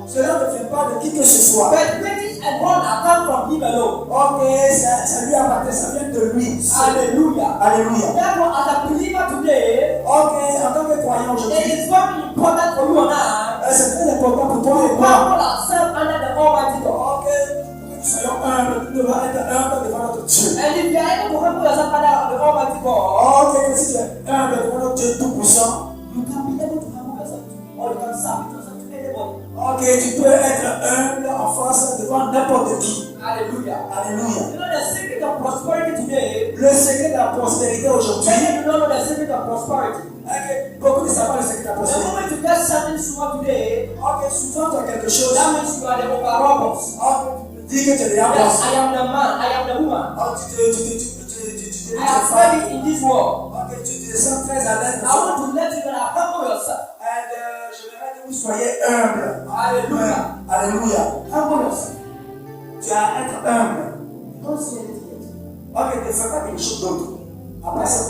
Cela ne vient pas de qui que ce soit. But riches and honor come from him alone. Ok, ça lui appartient, ça vient de lui. Hallelujah. Alléluia. Therefore, as a believer today, Ok, en tant que croyant it aujourd'hui, is very important for you and I c'est très important pour toi et to moi. humble ourselves under the Almighty God. Ok, nous soyons humbles, nous devons être humbles devant notre Dieu. And if you are able to humble yourself under the Almighty God, Ok, que si tu es humble devant notre Dieu tout-puissant, you can be able to humble yourself or you can submit yourself to anybody. ok, tu peux être humble en face devant n'importe qui. Hallelujah. Alléluia. You know the secret of prosperity today. Le secret de la prospérité aujourd'hui, Many do not know the secret of prosperity. ok, beaucoup ne savent pas le secret de la The prospérité. moment you get something small today, Ok, souvent tu as quelque chose, that means you are the overrobbers. dis que tu es déjà Yes, boss. I am the man, I am the woman. I have femme. made it in this world. Ok, tu te sens très à l'aise. I want to let you know that humble yourself. And j'aimerais que vous soyez humble. Hallelujah. Alléluia. Humble yourself. Tu as à être humble. Don't say anything yet. Ok, ne fais pas quelque chose d'autre. Après ça,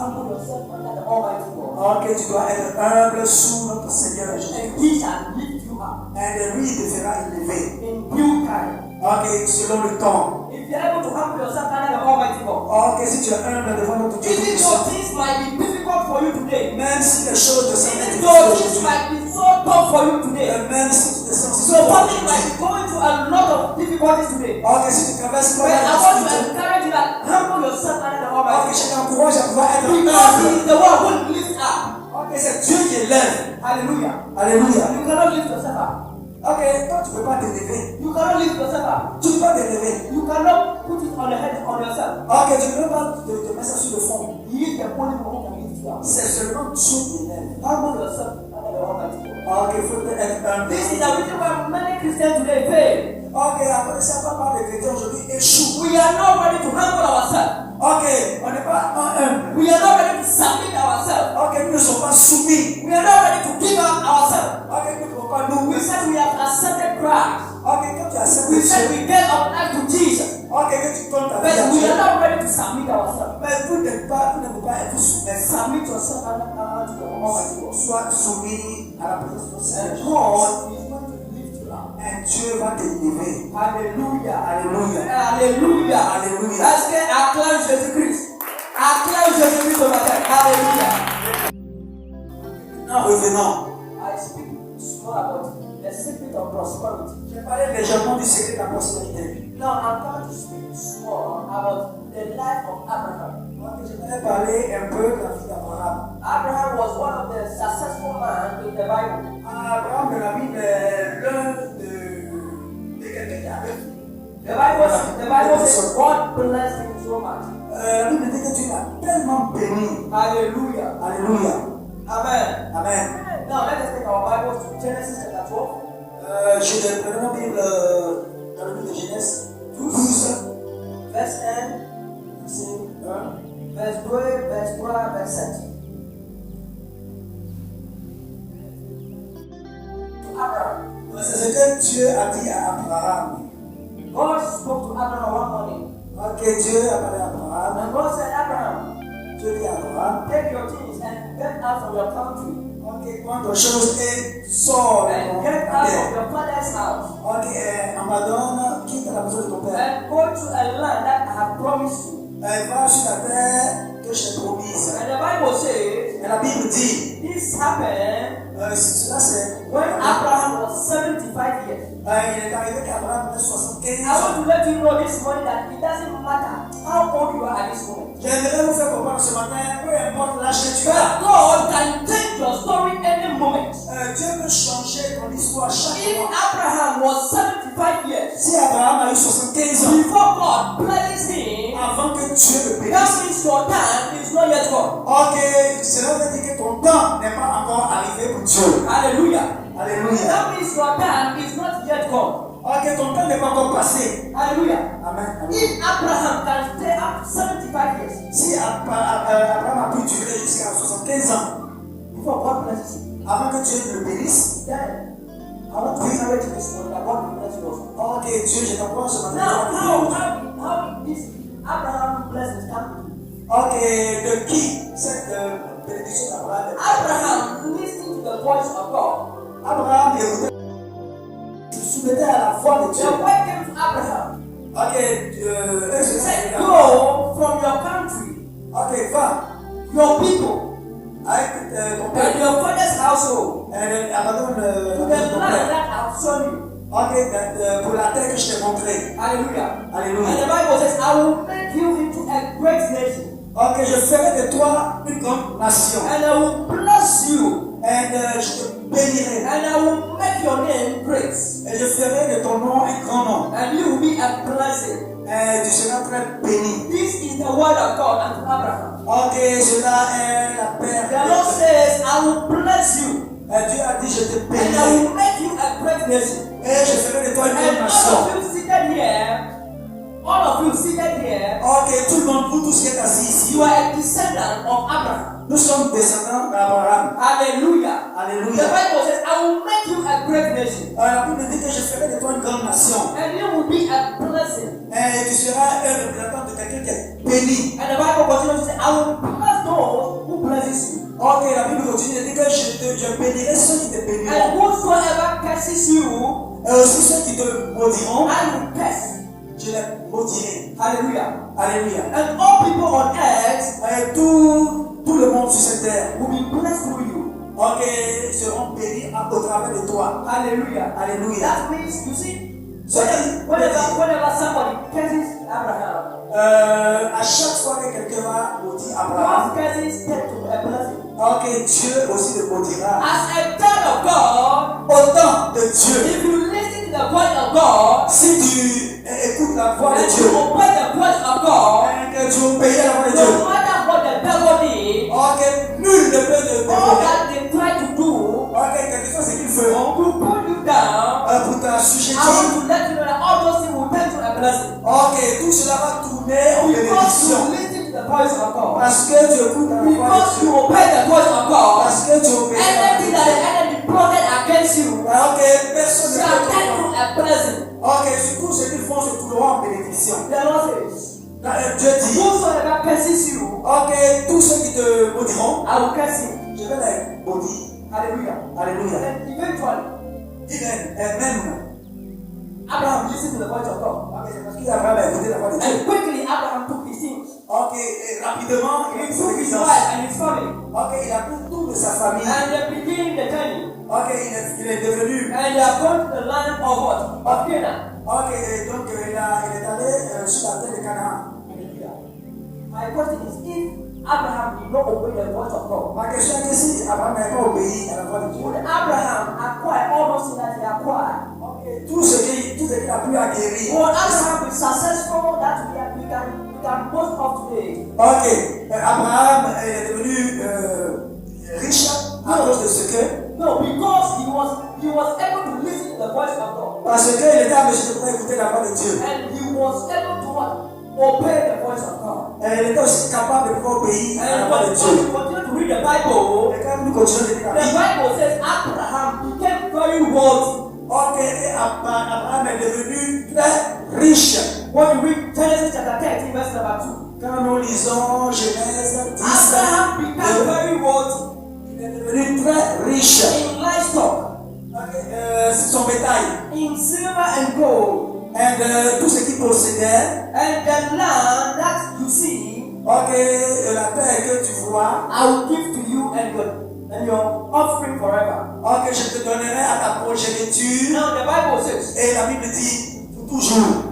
Humble yourself under the Almighty God. ok, tu dois être humble sous notre Seigneur And Jésus. He shall lift you up Et lui te fera élever. in due time. Ok, selon le temps. If you are able to humble yourself under the Almighty God, Ok, si tu es humble devant notre Dieu, even though things might be difficult for you today, même si les choses te semblent even difficiles though things aujourd'hui, might be so tough for you today, même si tu te sens si your family might be going through a lot of difficulties today. ok, si tu traverses pas But I la want to difficulté, encourage you that humble yourself under the ok, Almighty je God. t'encourage à pouvoir être Because He humble. is the one who lifts up. Ok, c'est Dieu qui élève. Hallelujah. Alléluia. You cannot lift yourself up. Ok, toi tu ne peux pas t'élever. You cannot lift yourself up. Tu ne peux pas t'élever. You cannot put it on the head on yourself. Ok, tu ne peux pas te mettre ça sur le front. He is the only one who can lift you up. C'est seulement Dieu qui élève. Humble yourself under the Almighty God. Ok, il faut être humble. This is the reason why many Christians today fail. Ok, après ça, pas mal de chrétiens aujourd'hui échouent. We are not ready to humble ourselves. Ok, on n'est pas humble. We are not ready to submit ourselves. Ok, nous ne sommes pas soumis. We are not ready to give up ourselves. Ok, nous ne pouvons pas nous. We said we have accepted Christ. Ok, quand tu acceptes We said Dieu. we gave our life to Jesus. Ok, que tu donnes ta But vie à we Dieu. are not ready to submit ourselves. Mais vous n'êtes pas, vous ne pouvez pas être soumis. Submit yourself under to the Almighty God. Sois soumis à la présence de notre And Seigneur. God is going to lift you up. Et Dieu va t'élever. Alléluia. Alléluia. Alléluia. Alléluia. Est-ce que acclame Jésus-Christ? Acclame Jésus-Christ ce matin. Alléluia. Maintenant, revenons. I speak small about the secret of prosperity. J'ai parlé légèrement du secret de la prospérité. Now I'm going to speak small about the life of Abraham. Ok, j'aimerais parler un peu de la vie d'Abraham. Abraham was one of the successful men in the Bible. Abraham de la Bible est l'un de quelqu'un qui avait. The Bible says God blessed him so much. La Bible dit que Dieu l'a tellement béni. Hallelujah. Alléluia. Amen. Amen. Now let us take our Bibles to Genesis chapter 12. Je vais prendre ma Bible dans le livre de Genèse 12, Verse 1, verset 1. verse 2, verse 3, verse 7. To Abraham. C'est ce que Dieu a dit à Abraham. God spoke to Abraham one morning. Ok, Dieu a parlé à Abraham. And God said, Abraham, Dieu dit à Abraham. take your things and get out from your country Ok, prends ton chose et sors de and ton get out of terre. your father's house Ok, abandonne, quitte la maison de ton père. and go to a land that I have promised you. Va sur la terre que je t'ai promise. And the Bible says Et la Bible dit, this happened cela c'est when Abraham was 75 years. il est arrivé qu'Abraham avait I 75 want ans. to let you know this morning that it doesn't matter how old you are at this moment. J'aimerais vous faire comprendre ce matin, peu importe l'âge que tu But as, God can change your story any moment. Dieu peut changer ton histoire chaque If fois. Abraham was 75 years Si Abraham a eu 75 ans, before God blessed him, avant que Dieu le bénisse, that means your time is not yet gone. ok, cela veut dire que ton temps n'est pas encore arrivé pour Dieu. Hallelujah. Alléluia. That means your time is not yet gone. Ok, ton temps n'est pas encore passé. Hallelujah. Amen. Amen. If Abraham can stay up to 75 years Si Abraham a pu durer jusqu'à 75 ans, before God blesses him, avant que Dieu le bénisse, then I want to encourage you this morning that God will bless you also. ok, Dieu, je t'encourage ce matin. Now, how this Abraham blessings come? Ok, de qui cette bénédiction d'Abraham est? Abraham listened to the voice of God. Abraham écoutait voix de The Dieu. word came to Abraham. Ok, He said, go from your country, ok, va your people, avec ton and peuple. your father's household, Abandonne to ton the land père. that I've shown you. Ok, pour la terre que je t'ai montrée. Hallelujah. And Alléluia. the Bible says, I will make you into a great nation, Ok, je ferai de toi une grande nation. and I will bless you, Et je te bénirai. and I will make your name great, Et je ferai de ton nom un grand nom. and you will be a blessing. Et tu seras très béni. This is the word of God unto Abraham. Ok, cela est la paix. The Lord says, I will bless you, Et Dieu a dit, je te and I bénirai. will make you a great nation. Et je ferai de toi une And grande all nation. of you seated here, all of you seated here, Ok, tout le monde, vous tous qui êtes assis ici, you are a descendant of Abraham. nous sommes descendants d'Abraham. Hallelujah. The Alléluia. Bible says, I will make you a great nation, La Bible dit que je ferai de toi une grande nation. and you will be a blessing. Et tu seras un représentant de quelqu'un qui est béni. And the Bible continues to say, I will bless those who blesses you. Ok, la Bible continue de dire que je bénirai ceux qui te béniront. And whosoever curses you, Et aussi ceux qui te maudiront, I will curse. je les maudirai. Hallelujah. Alléluia. And all people on earth Et tout le monde sur cette terre, will be blessed through you. ok, seront bénis au travers de toi. Hallelujah. Alléluia. That means, you see, Ça dit, whenever somebody curses Abraham, à chaque fois que quelqu'un va maudire Abraham, God's curses tend to a blessing. ok, Dieu aussi le maudira. As a child of God, Autant de Dieu. if you listen to the voice of God, Si tu écoutes la voix de and Dieu, you obey the voice of God, et que tu obéis à la voix de Dieu, no matter what the devil did, ok, nul ne peut te all dévorer. that they try to do Ok, quel que soit ce qu'ils feront to pull you down, pour I t'assujettir, want to let you know that all those things will turn to a blessing. ok, tout cela va tourner en Because bénédiction. you listen to the voice of God. Parce que tu écoutes la voix Because de you Dieu. obey the voice of God. Parce que tu obéis à la Anything that voix the de Dieu. enemy plotted against you Ok, personne ne shall peut turn te to a blessing. Ok, surtout ce qu'ils font se trouveront en bénédiction. The Lord says, Là, Dieu dit, whosoever curses you, ok, tous ceux qui te maudiront, I will curse him. je vais les maudire. Hallelujah. Alléluia. And eventually, Même. Abraham listened to the voice of God. Ok, c'est parce qu'Abraham a écouté la voix de Dieu. And quickly, Abraham took his things. Ok, et rapidement, il a He pris took ses his licences. wife and his family. Ok, il a pris tout de sa famille. And they began the journey. Ok, il est devenu. And they are going to the land of what? Of Canaan. Ok, et donc il est allé sur la terre de Canaan. Hallelujah. My question is, if Abraham did not obey the voice of God, Ma question est que si Abraham n'avait pas obéi à la voix de Dieu, would Abraham acquire all those things that he acquired? ok, tout ce qu'il a pu acquérir. Would Abraham be successful that we can boast of today? Ok, Abraham est devenu riche à cause de ce que. No, because he was able to listen to the voice of God. Parce qu'il était en mesure de pouvoir écouter la voix de Dieu. And he was able to what? Obey the voice of God. Et il était aussi capable de pouvoir obéir à la And voix de when Dieu. you continue to read the Bible, Et quand nous continuons de lire the la Bible, Bible says Abraham became very wealthy. ok, et Abraham est devenu très riche. When you read Genesis chapter 13, verse number 2, Quand nous lisons Genèse 10, Abraham became very wealthy il est devenu très riche. in livestock, Son bétail in silver and gold, et tout ce qu'il possédait. and the land that you see, Ok, la terre que tu vois, I will give to you and your offspring forever. ok, je te donnerai à ta progéniture. Now the Bible says Et la Bible dit pour toujours.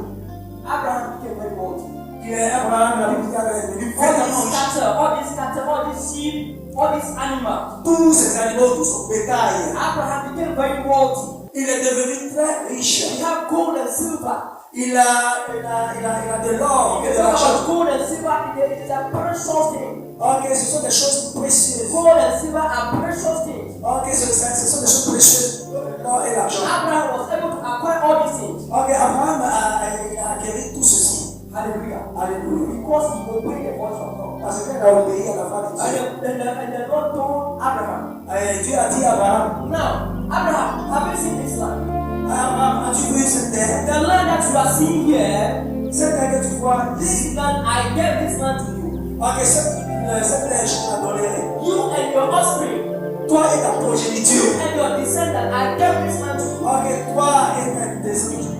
Abraham became very wealthy. Il est Abraham, la Bible dit qu'il est devenu All vraiment these riche. cattle, all these sheep, all these animals. Tous ces animaux, tout son bétail. Abraham became very wealthy. Il est devenu très riche. He had gold and silver. Il a de l'or, If de you talk l'argent. about gold and silver, it is a precious thing. Ok, ce sont des choses précieuses. Gold and silver are precious things. Ok, ce sont des choses précieuses. L'or et l'argent. Abraham was able to acquire all these things. Ok, Abraham a acquis tout ceci. Hallelujah. Alléluia. Because he obeyed the voice of God. Parce qu'il a obéi à la voix de Dieu. And the Lord told Abraham, Et Dieu a dit à Abraham, now, Abraham, have you seen this land? Abraham, as-tu vu cette terre? The land that you are seeing here, Cette terre que tu vois, this land, I gave this land to you. ok, cette terre, je te la donnerai. You and your offspring, Toi et ta progéniture. and your descendants, I gave this land to you. Ok, toi et ta descendance.